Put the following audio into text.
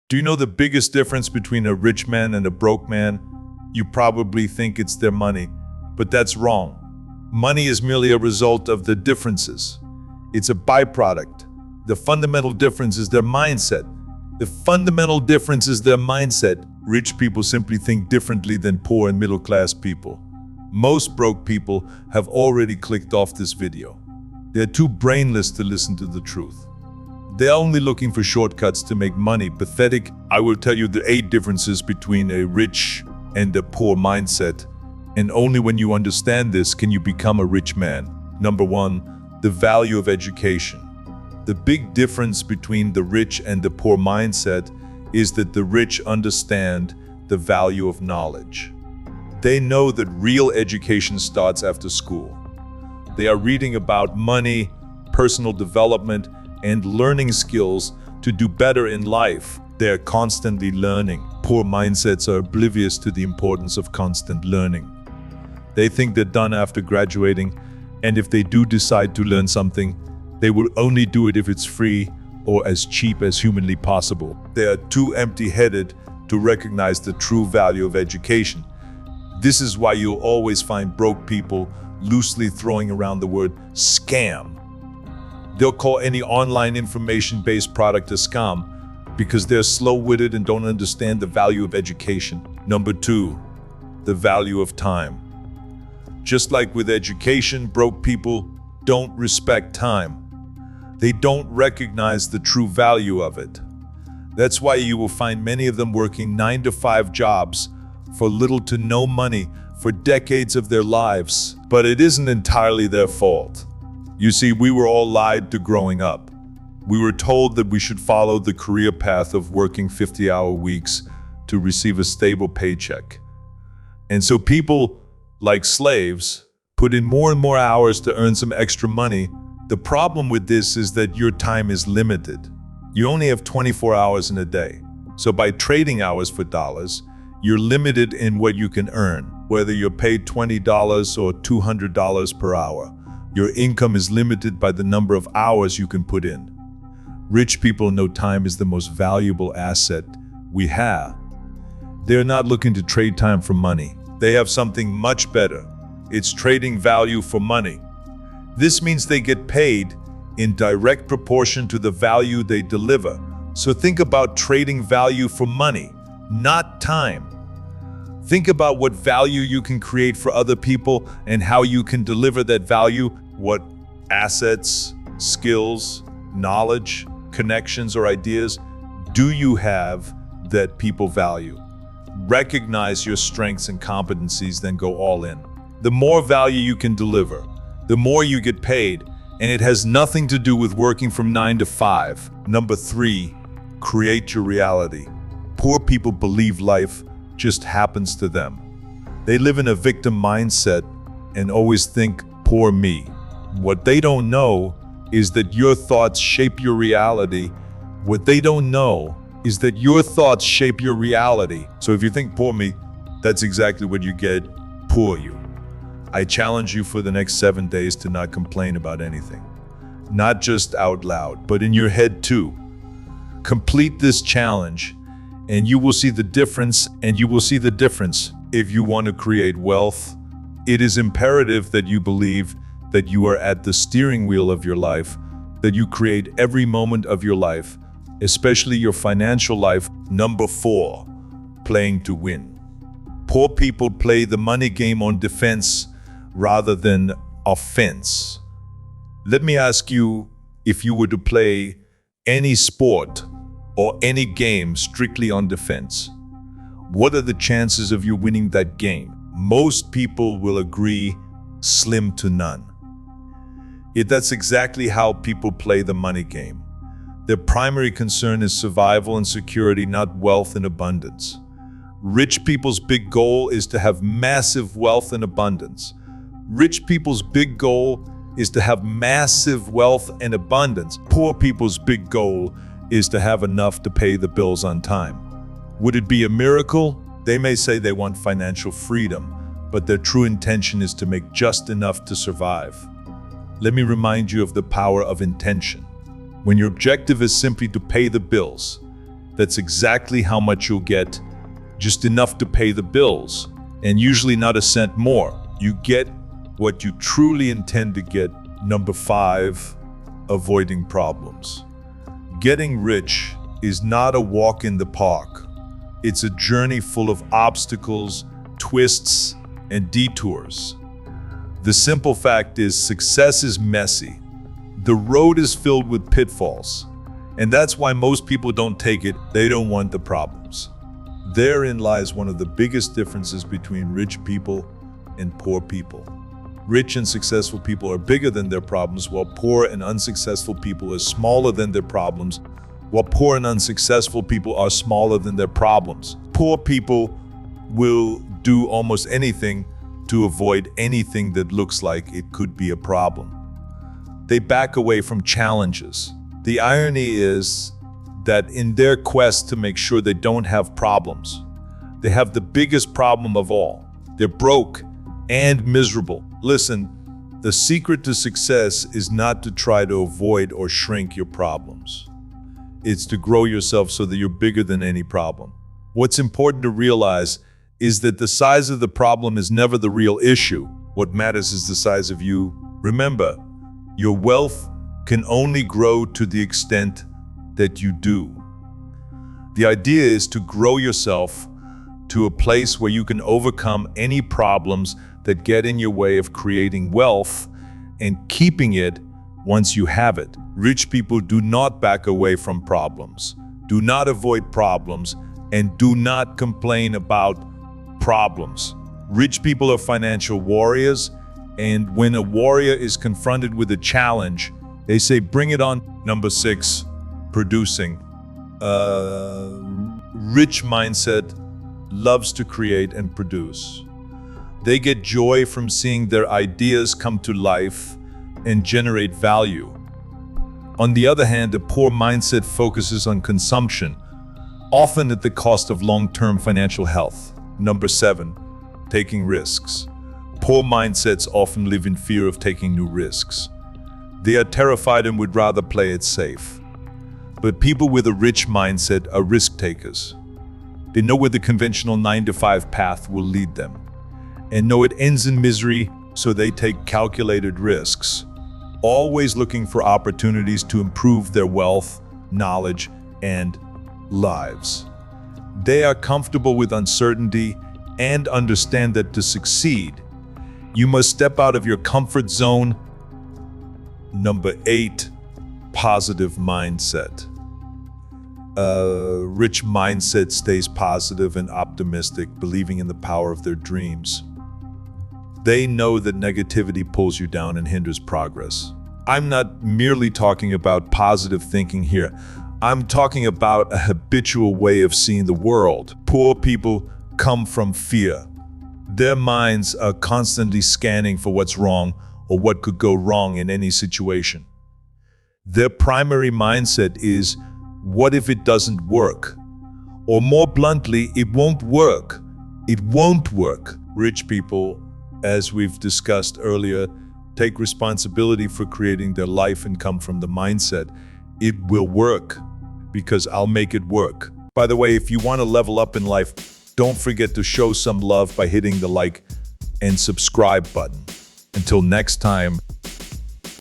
Do you know the biggest difference between a rich man and a broke man? You probably think it's their money, but that's wrong. Money is merely a result of the differences. It's a byproduct. The fundamental difference is their mindset. The fundamental difference is their mindset. Rich people simply think differently than poor and middle-class people. Most broke people have already clicked off this video. They're too brainless to listen to the truth. They're only looking for shortcuts to make money. Pathetic. I will tell you the 8 differences between a rich and a poor mindset. And only when you understand this can you become a rich man. Number 1, the value of education. The big difference between the rich and the poor mindset is that the rich understand the value of knowledge. They know that real education starts after school. They are reading about money, personal development, and learning skills to do better in life. They are constantly learning. Poor mindsets are oblivious to the importance of constant learning. They think they're done after graduating, and if they do decide to learn something, they will only do it if it's free or as cheap as humanly possible. They are too empty-headed to recognize the true value of education. This is why you'll always find broke people loosely throwing around the word scam. They'll call any online information-based product a scam because they're slow-witted and don't understand the value of education. Number 2, the value of time. Just like with education, broke people don't respect time. They don't recognize the true value of it. That's why you will find many of them working 9-to-5 jobs for little to no money for decades of their lives. But it isn't entirely their fault. You see, we were all lied to growing up. We were told that we should follow the career path of working 50-hour weeks to receive a stable paycheck. And so people, like slaves, put in more and more hours to earn some extra money. The problem with this is that your time is limited. You only have 24 hours in a day. So by trading hours for dollars, you're limited in what you can earn, whether you're paid $20 or $200 per hour. Your income is limited by the number of hours you can put in. Rich people know time is the most valuable asset we have. They're not looking to trade time for money. They have something much better. It's trading value for money. This means they get paid in direct proportion to the value they deliver. So think about trading value for money, not time. Think about what value you can create for other people and how you can deliver that value. What assets, skills, knowledge, connections, or ideas do you have that people value? Recognize your strengths and competencies, then go all in. The more value you can deliver, the more you get paid, and it has nothing to do with working from 9 to 5. Number 3, create your reality. Poor people believe life just happens to them. They live in a victim mindset and always think, poor me. What they don't know is that your thoughts shape your reality. What they don't know is that your thoughts shape your reality. So if you think poor me, that's exactly what you get, poor you. I challenge you for the next 7 days to not complain about anything. Not just out loud, but in your head too. Complete this challenge and you will see the difference, If you want to create wealth, it is imperative that you believe that you are at the steering wheel of your life, that you create every moment of your life, especially your financial life. Number 4, playing to win. Poor people play the money game on defense rather than offense. Let me ask you, if you were to play any sport or any game strictly on defense, what are the chances of you winning that game? Most people will agree, slim to none. Yet that's exactly how people play the money game. Their primary concern is survival and security, not wealth and abundance. Rich people's big goal is to have massive wealth and abundance. Rich people's big goal is to have massive wealth and abundance. Poor people's big goal is to have enough to pay the bills on time. Would it be a miracle? They may say they want financial freedom, but their true intention is to make just enough to survive. Let me remind you of the power of intention. When your objective is simply to pay the bills, That's exactly how much you'll get, just enough to pay the bills, and usually not a cent more. You get what you truly intend to get. Number 5, avoiding problems. Getting rich is not a walk in the park. It's a journey full of obstacles, twists, and detours. The simple fact is, success is messy. The road is filled with pitfalls. And that's why most people don't take it. They don't want the problems. Therein lies one of the biggest differences between rich people and poor people. Rich and successful people are bigger than their problems, while poor and unsuccessful people are smaller than their problems, while poor and unsuccessful people are smaller than their problems. Poor people will do almost anything to avoid anything that looks like it could be a problem. They back away from challenges. The irony is that in their quest to make sure they don't have problems, they have the biggest problem of all. They're broke and miserable. Listen, the secret to success is not to try to avoid or shrink your problems. It's to grow yourself so that you're bigger than any problem. What's important to realize is that the size of the problem is never the real issue. What matters is the size of you. Remember, your wealth can only grow to the extent that you do. The idea is to grow yourself to a place where you can overcome any problems that get in your way of creating wealth and keeping it once you have it. Rich people do not back away from problems, do not avoid problems, and do not complain about problems. Rich people are financial warriors, and when a warrior is confronted with a challenge, they say, bring it on. Number 6, producing. Rich mindset loves to create and produce. They get joy from seeing their ideas come to life and generate value. On the other hand, a poor mindset focuses on consumption, often at the cost of long-term financial health. Number 7, taking risks. Poor mindsets often live in fear of taking new risks. They are terrified and would rather play it safe. But people with a rich mindset are risk takers. They know where the conventional 9-to-5 path will lead them, and know it ends in misery, so they take calculated risks, always looking for opportunities to improve their wealth, knowledge, and lives. They are comfortable with uncertainty and understand that to succeed, you must step out of your comfort zone. Number 8, positive mindset. A rich mindset stays positive and optimistic, believing in the power of their dreams. They know that negativity pulls you down and hinders progress. I'm not merely talking about positive thinking here. I'm talking about a habitual way of seeing the world. Poor people come from fear. Their minds are constantly scanning for what's wrong or what could go wrong in any situation. Their primary mindset is, what if it doesn't work? Or more bluntly, it won't work. It won't work. Rich people, as we've discussed earlier, take responsibility for creating their life and come from the mindset, it will work because I'll make it work. By the way, if you want to level up in life, don't forget to show some love by hitting the like and subscribe button. Until next time.